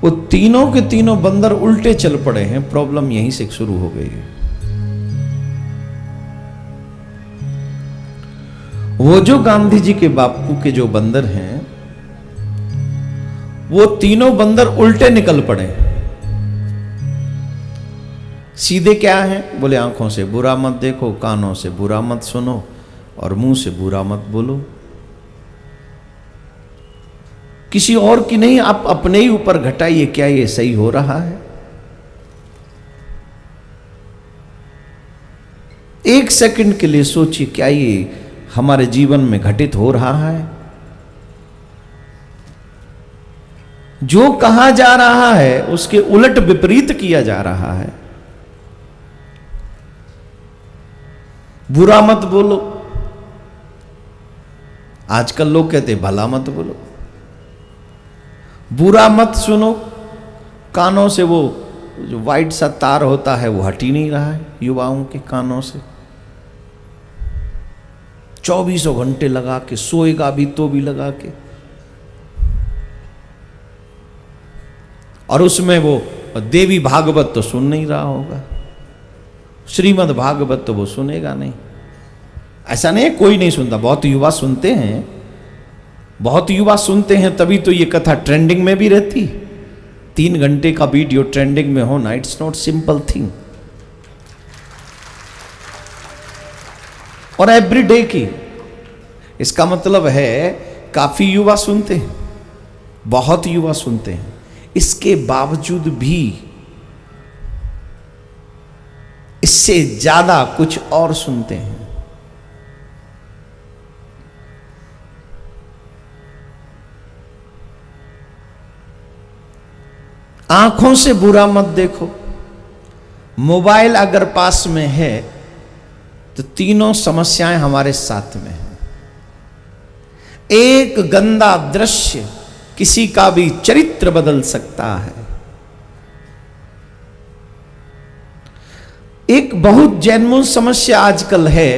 वो तीनों के तीनों बंदर उल्टे चल पड़े हैं। प्रॉब्लम यहीं से शुरू हो गई है। वो जो गांधी जी के बापू के जो बंदर हैं, वो तीनों बंदर उल्टे निकल पड़े। सीधे क्या है? बोले आंखों से बुरा मत देखो, कानों से बुरा मत सुनो और मुंह से बुरा मत बोलो। किसी और की नहीं, आप अपने ही ऊपर घटाइए, क्या ये सही हो रहा है? एक सेकंड के लिए सोचिए, क्या ये हमारे जीवन में घटित हो रहा है? जो कहा जा रहा है उसके उलट विपरीत किया जा रहा है। बुरा मत बोलो, आजकल लोग कहते भला मत बोलो। बुरा मत सुनो, कानों से वो जो वाइट सा तार होता है वो हट ही नहीं रहा है युवाओं के कानों से। 24 घंटे लगा के सोएगा भी तो भी लगा के, और उसमें वो देवी भागवत तो सुन नहीं रहा होगा, श्रीमद् भागवत तो वो सुनेगा नहीं। ऐसा नहीं है कोई नहीं सुनता, बहुत युवा सुनते हैं, बहुत युवा सुनते हैं, तभी तो ये कथा ट्रेंडिंग में भी रहती। 3 घंटे का वीडियो ट्रेंडिंग में होना, इट्स नॉट सिंपल थिंग। और एवरीडे की, इसका मतलब है काफी युवा सुनते हैं, बहुत युवा सुनते हैं। इसके बावजूद भी इससे ज्यादा कुछ और सुनते हैं। आंखों से बुरा मत देखो। मोबाइल अगर पास में है तो तीनों समस्याएं हमारे साथ में हैं। एक गंदा दृश्य किसी का भी चरित्र बदल सकता है। एक बहुत जन्मूल समस्या आजकल है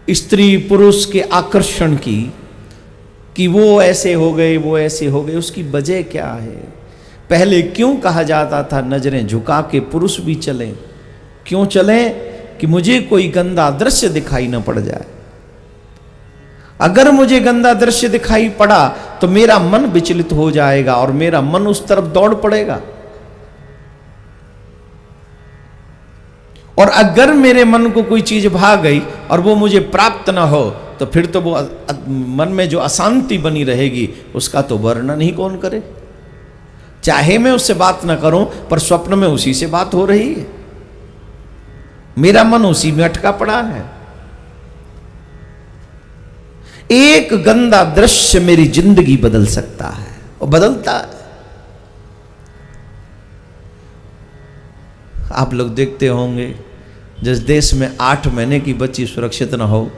स्त्री पुरुष के आकर्षण की, कि वो ऐसे हो गए, वो ऐसे हो गए। उसकी वजह क्या है? पहले क्यों कहा जाता था नजरें झुका के पुरुष भी चलें? क्यों चलें? कि मुझे कोई गंदा दृश्य दिखाई न पड़ जाए। अगर मुझे गंदा दृश्य दिखाई पड़ा तो मेरा मन विचलित हो जाएगा और मेरा मन उस तरफ दौड़ पड़ेगा। और अगर मेरे मन को कोई चीज भा गई और वो मुझे प्राप्त ना हो तो फिर तो वो मन में जो अशांति बनी रहेगी उसका तो वर्णन ही कौन करे। चाहे मैं उससे बात ना करूं पर स्वप्न में उसी से बात हो रही है, मेरा मन उसी में अटका पड़ा है। एक गंदा दृश्य मेरी जिंदगी बदल सकता है और बदलता है। आप लोग देखते होंगे जिस देश में 8 महीने की बच्ची सुरक्षित ना हो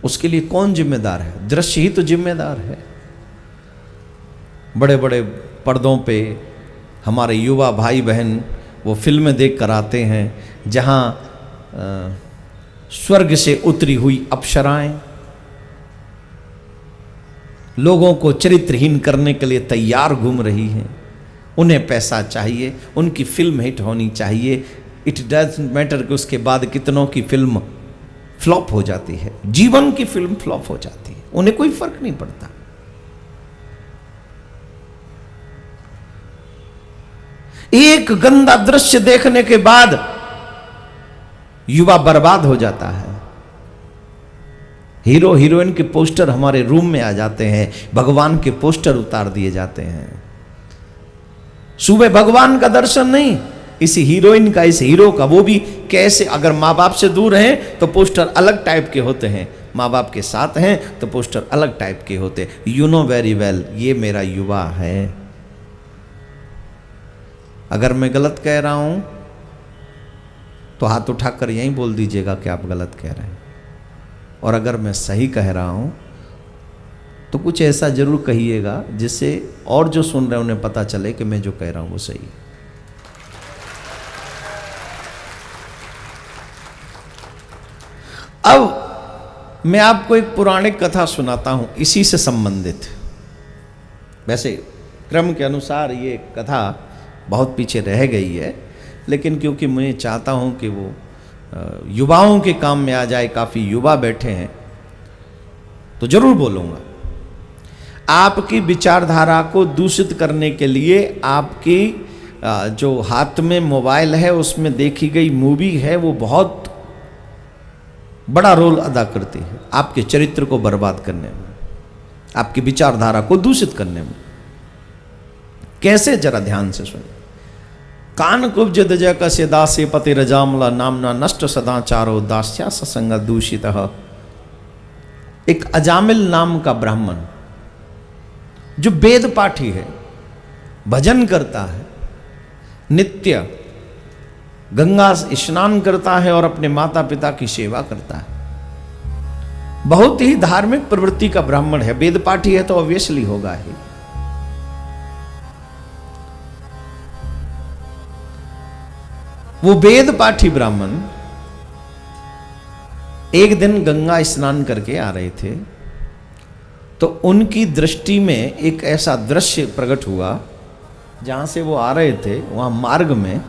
उसके लिए कौन जिम्मेदार है? दृश्य ही तो जिम्मेदार है। बड़े बड़े पर्दों पे हमारे युवा भाई बहन वो फिल्में देख कर आते हैं जहां स्वर्ग से उतरी हुई अप्सराएं लोगों को चरित्रहीन करने के लिए तैयार घूम रही हैं। उन्हें पैसा चाहिए, उनकी फिल्म हिट होनी चाहिए। इट डजंट मैटर कि उसके बाद कितनों की फिल्म फ्लॉप हो जाती है, जीवन की फिल्म फ्लॉप हो जाती है, उन्हें कोई फर्क नहीं पड़ता। एक गंदा दृश्य देखने के बाद युवा बर्बाद हो जाता है। हीरो हीरोइन के पोस्टर हमारे रूम में आ जाते हैं, भगवान के पोस्टर उतार दिए जाते हैं। सुबह भगवान का दर्शन नहीं, इस हीरोइन का, इस हीरो का, वो भी कैसे? अगर माँ बाप से दूर हैं तो पोस्टर अलग टाइप के होते हैं, माँ बाप के साथ हैं तो पोस्टर अलग टाइप के होते हैं। यू नो वेरी वेल ये मेरा युवा है। अगर मैं गलत कह रहा हूं तो हाथ उठाकर यहीं बोल दीजिएगा कि आप गलत कह रहे हैं, और अगर मैं सही कह रहा हूं तो कुछ ऐसा जरूर कहिएगा जिससे और जो सुन रहे हैं उन्हें पता चले कि मैं जो कह रहा हूं वो सही है। अब मैं आपको एक पौराणिक कथा सुनाता हूं इसी से संबंधित। वैसे क्रम के अनुसार ये कथा बहुत पीछे रह गई है, लेकिन क्योंकि मैं चाहता हूँ कि वो युवाओं के काम में आ जाए, काफ़ी युवा बैठे हैं, तो जरूर बोलूँगा। आपकी विचारधारा को दूषित करने के लिए आपकी जो हाथ में मोबाइल है उसमें देखी गई मूवी है वो बहुत बड़ा रोल अदा करती है आपके चरित्र को बर्बाद करने में, आपकी विचारधारा को दूषित करने में। कैसे, जरा ध्यान से सुनिए। कान कुब्ज दजय कस्य दासे पति रजामला नामना नष्ट सदाचारो दास्या ससंग दूषित। एक अजामिल नाम का ब्राह्मण जो वेद पाठी है, भजन करता है, नित्य गंगा स्नान करता है और अपने माता पिता की सेवा करता है, बहुत ही धार्मिक प्रवृत्ति का ब्राह्मण है, वेद पाठी है तो ऑब्वियसली होगा ही। वो वेद पाठी ब्राह्मण एक दिन गंगा स्नान करके आ रहे थे, तो उनकी दृष्टि में एक ऐसा दृश्य प्रकट हुआ, जहां से वो आ रहे थे वहां मार्ग में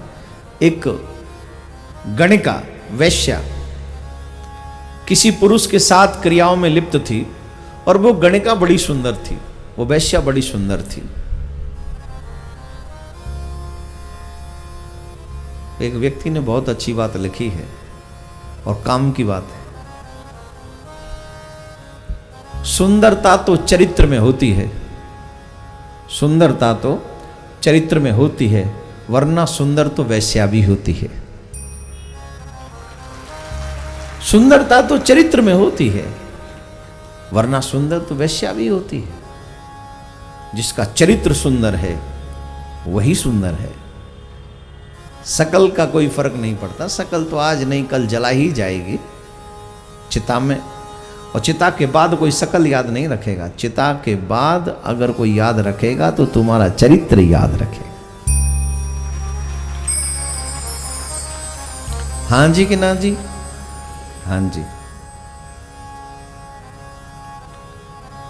एक गणिका वैश्या किसी पुरुष के साथ क्रियाओं में लिप्त थी, और वो गणिका बड़ी सुंदर थी, वो वैश्या बड़ी सुंदर थी। एक व्यक्ति ने बहुत अच्छी बात लिखी है और काम की बात है। सुंदरता तो चरित्र में होती है, सुंदरता तो चरित्र में होती है, वरना सुंदर तो वैश्या भी होती है। सुंदरता तो चरित्र में होती है, वरना सुंदर तो वैश्या भी होती है। जिसका चरित्र सुंदर है वही सुंदर है। शकल का कोई फर्क नहीं पड़ता, शकल तो आज नहीं कल जला ही जाएगी चिता में, और चिता के बाद कोई शकल याद नहीं रखेगा। चिता के बाद अगर कोई याद रखेगा तो तुम्हारा चरित्र याद रखेगा। हाँ जी कि ना जी? हाँ जी।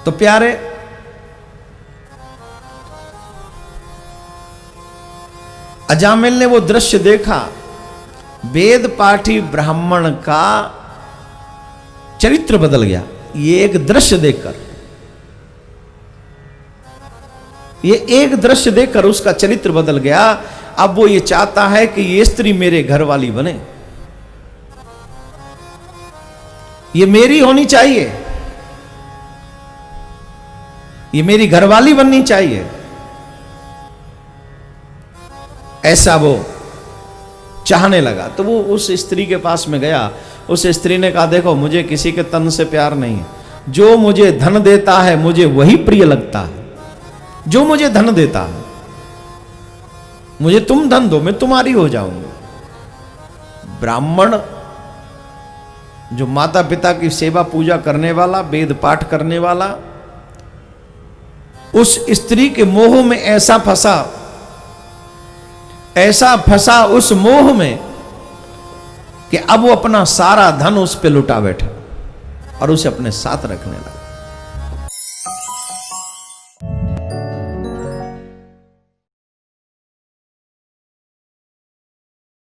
तो प्यारे, अजामिल ने वो दृश्य देखा, वेद पाठी ब्राह्मण का चरित्र बदल गया। ये एक दृश्य देखकर, ये एक दृश्य देखकर उसका चरित्र बदल गया। अब वो ये चाहता है कि ये स्त्री मेरे घर वाली बने, ये मेरी होनी चाहिए, ये मेरी घरवाली बननी चाहिए। ऐसा वो चाहने लगा। तो वो उस स्त्री के पास में गया। उस स्त्री ने कहा, देखो मुझे किसी के तन से प्यार नहीं है, जो मुझे धन देता है मुझे वही प्रिय लगता है, जो मुझे धन देता है। मुझे तुम धन दो, मैं तुम्हारी हो जाऊंगी। ब्राह्मण जो माता पिता की सेवा पूजा करने वाला, वेद पाठ करने वाला, उस स्त्री के मोह में ऐसा फंसा उस मोह में कि अब वो अपना सारा धन उस पे लुटा बैठा और उसे अपने साथ रखने लगा।